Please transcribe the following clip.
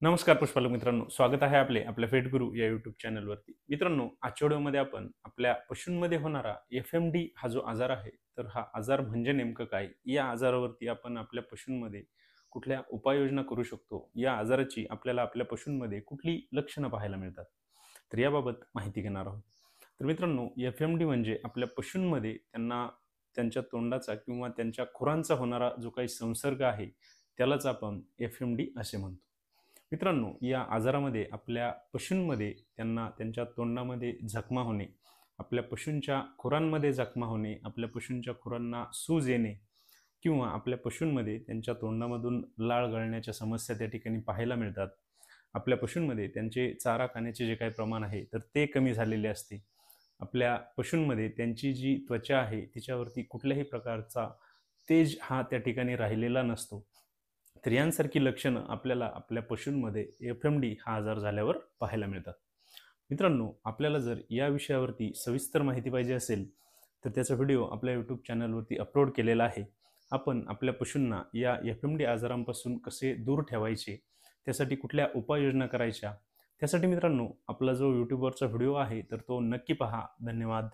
नमस्कार पुष्पालक मित्रांनो, स्वागत आहे आपल्या फेट गुरु या यूट्यूब चॅनलवरती. मित्रांनो, आजच्या व्हिडिओमध्ये आपण आपल्या पशूंमध्ये होणारा एफ-एम-डी हा जो आजार आहे, तर हा आजार म्हणजे नेमकं काय? या आजारावरती आपण आपल्या पशूंमध्ये कुठल्या उपाययोजना करू शकतो? या आजाराची आपल्याला आपल्या पशूंमध्ये कुठली लक्षणं पाहायला मिळतात? तर याबाबत माहिती घेणार आहोत. तर मित्रांनो, एफ-एम-डी म्हणजे आपल्या पशूंमध्ये त्यांना त्यांच्या तोंडाचा किंवा त्यांच्या खुरांचा होणारा जो काही संसर्ग आहे, त्यालाच आपण एफ-एम-डी असे म्हणतो. मित्रांनो, या आजारामध्ये आपल्या पशूंमध्ये त्यांना त्यांच्या तोंडामध्ये जखमा होणे, आपल्या पशूंच्या खुरांमध्ये जखमा होणे, आपल्या पशूंच्या खुरांना सूज येणे किंवा आपल्या पशूंमध्ये त्यांच्या तोंडामधून लाळ गळण्याच्या समस्या त्या ठिकाणी पाहायला मिळतात. आपल्या पशूंमध्ये त्यांचे चारा खाण्याचे जे काही प्रमाण आहे तर ते कमी झालेले असते. आपल्या पशूंमध्ये त्यांची जी त्वचा आहे तिच्यावरती कुठल्याही प्रकारचा तेज हा त्या ठिकाणी राहिलेला नसतो. तर यांसारखी लक्षणं आपल्याला आपल्या पशूंमध्ये एफ-एम-डी हा आजार झाल्यावर पाहायला मिळतात. मित्रांनो, आपल्याला जर या विषयावरती सविस्तर माहिती पाहिजे असेल, तर त्याचा व्हिडिओ आपल्या यूट्यूब चॅनलवरती अपलोड केलेला आहे. आपण आपल्या पशूंना या एफ-एम-डी आजारांपासून कसे दूर ठेवायचे, त्यासाठी कुठल्या उपाययोजना करायच्या, त्यासाठी मित्रांनो आपला जो यूट्यूबवरचा व्हिडिओ आहे, तर तो नक्की पहा. धन्यवाद.